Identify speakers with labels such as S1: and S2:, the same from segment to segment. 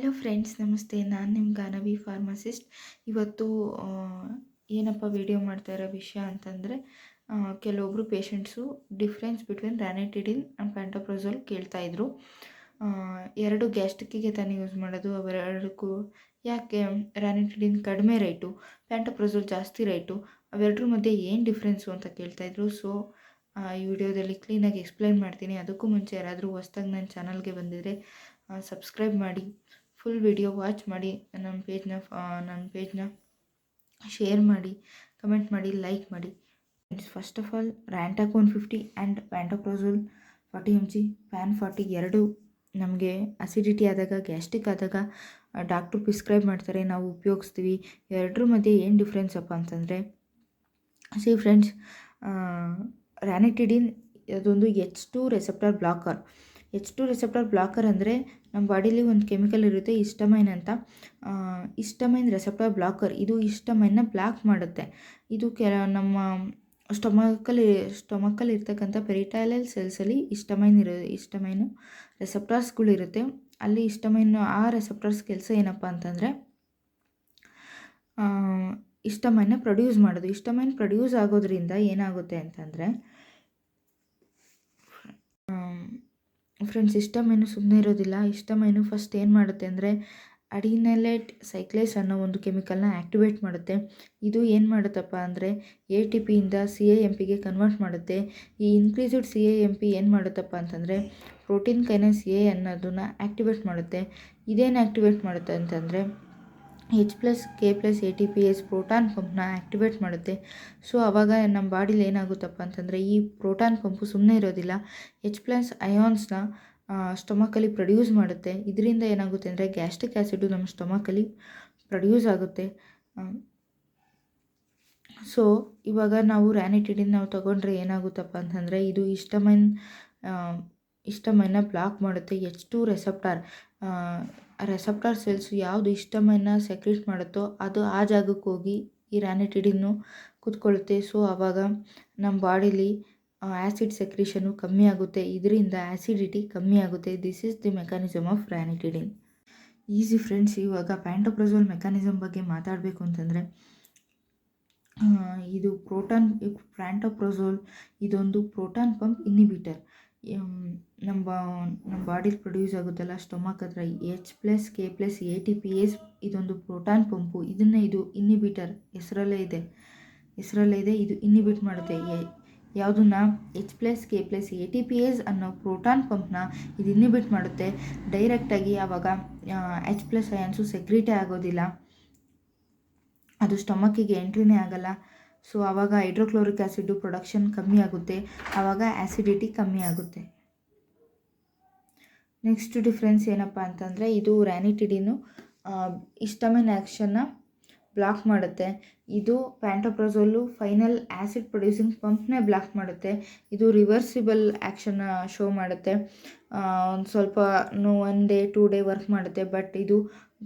S1: Hello friends, ನಮಸ್ತೆ. ನಾನು ನಿಮ್ಮ ಗಾನವಿ ಫಾರ್ಮಸಿಸ್ಟ್. ಇವತ್ತು ಏನಪ್ಪ ವಿಡಿಯೋ ಮಾಡ್ತಾ ಇರೋ ವಿಷಯ ಅಂತಂದರೆ, ಕೆಲವೊಬ್ಬರು ಪೇಷಂಟ್ಸು ಡಿಫ್ರೆನ್ಸ್ ಬಿಟ್ವೀನ್ ರ್ಯಾನಿಟಿಡಿನ್ ಆ್ಯಂಡ್ ಪ್ಯಾಂಟೋಪ್ರೊಜೋಲ್ ಕೇಳ್ತಾಯಿದ್ರು. ಎರಡು ಗ್ಯಾಸ್ಟ್ರಿಕ್ಕಿಗೆ ತಾನೇ ಯೂಸ್ ಮಾಡೋದು, ಅವೆರಡಕ್ಕೂ ಯಾಕೆ ರ್ಯಾನಿಟಿಡಿನ್ ಕಡಿಮೆ ರೇಟು, ಪ್ಯಾಂಟೋಪ್ರೊಜೋಲ್ ಜಾಸ್ತಿ ರೇಟು, ಅವೆರಡರ ಮಧ್ಯೆ ಏನು ಡಿಫ್ರೆನ್ಸು ಅಂತ ಕೇಳ್ತಾಯಿದ್ರು. ಸೊ ಈ ವಿಡಿಯೋದಲ್ಲಿ ಕ್ಲೀನಾಗಿ ಎಕ್ಸ್ಪ್ಲೈನ್ ಮಾಡ್ತೀನಿ. ಅದಕ್ಕೂ ಮುಂಚೆ ಯಾರಾದರೂ ಹೊಸ್ದಾಗಿ ನನ್ನ ಚಾನಲ್ಗೆ ಬಂದಿದ್ದರೆ ಸಬ್ಸ್ಕ್ರೈಬ್ ಮಾಡಿ, ಫುಲ್ ವಿಡಿಯೋ ವಾಚ್ ಮಾಡಿ, ನನ್ನ ಪೇಜ್ನ ಶೇರ್ ಮಾಡಿ, ಕಮೆಂಟ್ ಮಾಡಿ, ಲೈಕ್ ಮಾಡಿ. First of all, Rantac 150 and pantoprazole 40 mg, Pan 40 ಎರಡು ನಮಗೆ ಅಸಿಡಿಟಿ ಆದಾಗ, ಗ್ಯಾಸ್ಟ್ರಿಕ್ ಆದಾಗ ಡಾಕ್ಟ್ರು ಪ್ರಿಸ್ಕ್ರೈಬ್ ಮಾಡ್ತಾರೆ, ನಾವು ಉಪಯೋಗಿಸ್ತೀವಿ. ಎರಡರ ಮಧ್ಯೆ ಏನು ಡಿಫ್ರೆನ್ಸ್ ಅಪ್ಪ ಅಂತಂದರೆ, ಸಿ ಫ್ರೆಂಡ್ಸ್, ರ್ಯಾನಿಟಿಡಿನ್ ಅದೊಂದು H2 ರೆಸೆಪ್ಟರ್ ಬ್ಲಾಕರ್. H2 ರೆಸೆಪ್ಟರ್ ಬ್ಲಾಕರ್ ಅಂದರೆ ನಮ್ಮ ಬಾಡಿಲಿ ಒಂದು ಕೆಮಿಕಲ್ ಇರುತ್ತೆ, ಹಿಸ್ಟಮೈನ್ ಅಂತ. ಹಿಸ್ಟಮೈನ್ ರೆಸೆಪ್ಟರ್ ಬ್ಲಾಕರ್, ಇದು ಹಿಸ್ಟಮೈನ್ನ ಬ್ಲಾಕ್ ಮಾಡುತ್ತೆ. ಇದು ನಮ್ಮ ಸ್ಟೊಮಕ್ಕಲ್ಲಿ ಇರ್ತಕ್ಕಂಥ ಪೆರಿಟೈಲಲ್ ಸೆಲ್ಸಲ್ಲಿ ಹಿಸ್ಟಮೈನು ರೆಸೆಪ್ಟರ್ಸ್ಗಳಿರುತ್ತೆ. ಅಲ್ಲಿ ಆ ರೆಸೆಪ್ಟರ್ಸ್ ಕೆಲಸ ಏನಪ್ಪ ಅಂತಂದರೆ, ಹಿಸ್ಟಮೈನ್ನ ಪ್ರೊಡ್ಯೂಸ್ ಮಾಡೋದು. ಹಿಸ್ಟಮೈನ್ ಪ್ರೊಡ್ಯೂಸ್ ಆಗೋದ್ರಿಂದ ಏನಾಗುತ್ತೆ ಅಂತಂದರೆ, ಫ್ರೆಂಡ್ಸ್, ಹಿಸ್ಟಮೈನು ಸುಮ್ಮನೆ ಇರೋದಿಲ್ಲ. ಹಿಸ್ಟಮೈನು ಫಸ್ಟ್ ಏನು ಮಾಡುತ್ತೆ ಅಂದರೆ, ಅಡಿನೈಲೇಟ್ ಸೈಕ್ಲೇಸ್ ಅನ್ನೋ ಒಂದು ಕೆಮಿಕಲ್ನ ಆ್ಯಕ್ಟಿವೇಟ್ ಮಾಡುತ್ತೆ. ಇದು ಏನು ಮಾಡುತ್ತಪ್ಪ ಅಂದರೆ, ATPಯಿಂದ CAMPಗೆ ಕನ್ವರ್ಟ್ ಮಾಡುತ್ತೆ. ಈ ಇನ್ಕ್ರೀಸ್ಡ್ CAMP ಏನು ಮಾಡುತ್ತಪ್ಪ ಅಂತಂದರೆ, ಪ್ರೋಟೀನ್ ಕೈನೇಸ್ A ಅನ್ನೋದನ್ನು ಆ್ಯಕ್ಟಿವೇಟ್ ಮಾಡುತ್ತೆ. ಇದೇನು ಆ್ಯಕ್ಟಿವೇಟ್ ಮಾಡುತ್ತೆ ಅಂತಂದರೆ, H+K+ATPase ಪ್ರೋಟಾನ್ ಪಂಪ್ನ ಆ್ಯಕ್ಟಿವೇಟ್ ಮಾಡುತ್ತೆ. ಸೊ ಆವಾಗ ನಮ್ಮ ಬಾಡಿಲಿ ಏನಾಗುತ್ತಪ್ಪ ಅಂತಂದರೆ, ಈ ಪ್ರೋಟಾನ್ ಪಂಪು ಸುಮ್ಮನೆ ಇರೋದಿಲ್ಲ, H+ ಅಯಾನ್ಸ್ನ ಸ್ಟೊಮಕಲ್ಲಿ ಪ್ರೊಡ್ಯೂಸ್ ಮಾಡುತ್ತೆ. ಇದರಿಂದ ಏನಾಗುತ್ತೆ ಅಂದರೆ, ಗ್ಯಾಸ್ಟ್ರಿಕ್ ಆ್ಯಸಿಡು ನಮ್ಮ ಸ್ಟೊಮಕಲ್ಲಿ ಪ್ರೊಡ್ಯೂಸ್ ಆಗುತ್ತೆ. ಸೊ ಇವಾಗ ನಾವು ರ್ಯಾನಿಟಿಡಿನ್ ತೊಗೊಂಡ್ರೆ ಏನಾಗುತ್ತಪ್ಪ ಅಂತಂದರೆ, ಇದು ಹಿಸ್ಟಮೈನ್ನ ಬ್ಲಾಕ್ ಮಾಡುತ್ತೆ. H2 ರೆಸೆಪ್ಟಾರ್ ಸೆಲ್ಸ್ ಯಾವುದು ಹಿಸ್ಟಮೈನ್ನ ಸೆಕ್ರೀಟ್ ಮಾಡುತ್ತೋ ಅದು ಆ ಜಾಗಕ್ಕೆ ಹೋಗಿ ಈ ರ್ಯಾನಿಟಿಡಿನ್ನು ಕೂತ್ಕೊಳ್ಳುತ್ತೆ. ಸೊ ಆವಾಗ ನಮ್ಮ ಬಾಡಿಲಿ ಆ್ಯಸಿಡ್ ಸೆಕ್ರೀಷನು ಕಮ್ಮಿ ಆಗುತ್ತೆ. ಇದರಿಂದ ಆ್ಯಸಿಡಿಟಿ ಕಮ್ಮಿ ಆಗುತ್ತೆ. This is the mechanism of ranitidine. Easy friends. ಇವಾಗ ಪ್ಯಾಂಟೋಪ್ರೊಜೋಲ್ ಮೆಕ್ಯಾನಿಸಮ್ ಬಗ್ಗೆ ಮಾತಾಡಬೇಕು ಅಂತಂದರೆ, ಇದು ಪ್ಯಾಂಟೋಪ್ರೊಜೋಲ್ ಇದೊಂದು ಪ್ರೋಟಾನ್ ಪಂಪ್ ಇನ್ಹಿಬಿಟರ್. ನಮ್ಮ ಬಾಡಿಲಿ ಪ್ರೊಡ್ಯೂಸ್ ಆಗುತ್ತಲ್ಲ ಸ್ಟೊಮಕ್ ಹತ್ರ, H+K+ATPase ಇದೊಂದು ಪ್ರೋಟಾನ್ ಪಂಪು. ಇದು ಇನ್ಹಿಬಿಟರ್, ಹೆಸರಲ್ಲೇ ಇದೆ. ಇದು ಇನ್ಹಿಬಿಟ್ ಮಾಡುತ್ತೆ. ಯಾವುದನ್ನ? H+K+ATPase ಅನ್ನೋ ಪ್ರೋಟಾನ್ ಪಂಪ್ನ ಇದು ಇನ್ಹಿಬಿಟ್ ಮಾಡುತ್ತೆ ಡೈರೆಕ್ಟಾಗಿ. ಆವಾಗ H+ ಅಯಾನ್ಸು ಸೆಕ್ರೀಟೇ ಆಗೋದಿಲ್ಲ, ಅದು ಸ್ಟೊಮಕ್ಕಿಗೆ ಎಂಟ್ರಿನೇ ಆಗಲ್ಲ. ಸೊ ಆವಾಗ ಹೈಡ್ರೋಕ್ಲೋರಿಕ್ ಆ್ಯಸಿಡ್ ಪ್ರೊಡಕ್ಷನ್ ಕಮ್ಮಿ ಆಗುತ್ತೆ, ಆವಾಗ ಆ್ಯಸಿಡಿಟಿ ಕಮ್ಮಿ ಆಗುತ್ತೆ. ನೆಕ್ಸ್ಟ್ ಡಿಫ್ರೆನ್ಸ್ ಏನಪ್ಪ ಅಂತಂದರೆ, ಇದು ರ್ಯಾನಿಟಿಡಿನು ಹಿಸ್ಟಮೈನ್ ಆ್ಯಕ್ಷನ್ನ ಬ್ಲಾಕ್ ಮಾಡುತ್ತೆ. ಇದು ಪ್ಯಾಂಟೋಪ್ರೊಜೋಲು ಫೈನಲ್ ಆ್ಯಸಿಡ್ ಪ್ರೊಡ್ಯೂಸಿಂಗ್ ಪಂಪ್ನೇ ಬ್ಲಾಕ್ ಮಾಡುತ್ತೆ. ಇದು ರಿವರ್ಸಿಬಲ್ ಆ್ಯಕ್ಷನ್ನ ಶೋ ಮಾಡುತ್ತೆ. ಒಂದು ಸ್ವಲ್ಪ 1 day 2 day ವರ್ಕ್ ಮಾಡುತ್ತೆ. ಬಟ್ ಇದು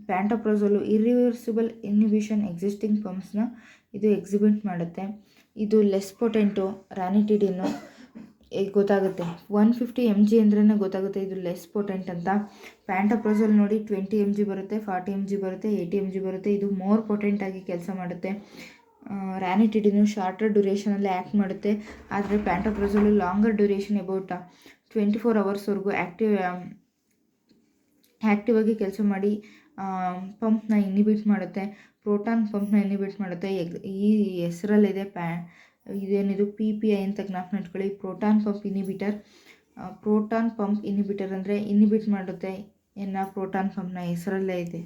S1: ಪ್ಯಾಂಟೋಪ್ರೊಜೋಲು ಇರ್ರಿವರ್ಸಿಬಲ್ ಇನ್ಹಿಬಿಷನ್ ಎಕ್ಸಿಸ್ಟಿಂಗ್ ಪಂಪ್ಸ್ನ ಇದು ಎಕ್ಸಿಬಿಟ್ ಮಾಡುತ್ತೆ. ಇದು ಲೆಸ್ ಪೊಟೆಂಟು. ರ್ಯಾನಿಟಿಡಿನ್ನು ಗೊತ್ತಾಗುತ್ತೆ, 150 mg ಅಂದ್ರೇ ಗೊತ್ತಾಗುತ್ತೆ ಇದು ಲೆಸ್ ಪೊಟೆಂಟ್ ಅಂತ. ಪ್ಯಾಂಟೋಪ್ರೊಜೋಲ್ ನೋಡಿ 20 mg ಬರುತ್ತೆ, 40 mg ಬರುತ್ತೆ, 80 mg ಬರುತ್ತೆ. ಇದು ಮೋರ್ ಪೊಟೆಂಟಾಗಿ ಕೆಲಸ ಮಾಡುತ್ತೆ. ರ್ಯಾನಿಟಿಡಿನು ಶಾರ್ಟರ್ ಡ್ಯೂರೇಷನಲ್ಲಿ ಆ್ಯಕ್ಟ್ ಮಾಡುತ್ತೆ, ಆದರೆ pantoprazole longer duration, about 24 hours active ಆಗಿ ಕೆಲಸ ಮಾಡಿ ಪಂಪ್ನ ಇನ್ಹಿಬಿಟ್ ಮಾಡುತ್ತೆ, ಪ್ರೋಟಾನ್ ಪಂಪ್ನ ಇನ್ಹಿಬಿಟ್ ಮಾಡುತ್ತೆ. ಈ ಹೆಸರಲ್ಲಿದೆ. ಇದೇನಿದು PPI ಅಂತ ಜ್ಞಾಪನ ಇಟ್ಕೊಳ್ಳಿ, ಪ್ರೋಟಾನ್ ಪಂಪ್ ಇನ್ಹಿಬಿಟರ್ ಅಂದರೆ ಇನ್ಹಿಬಿಟ್ ಮಾಡುತ್ತೆ ಪ್ರೋಟಾನ್ ಪಂಪ್ನ, ಹೆಸರಲ್ಲೇ ಇದೆ.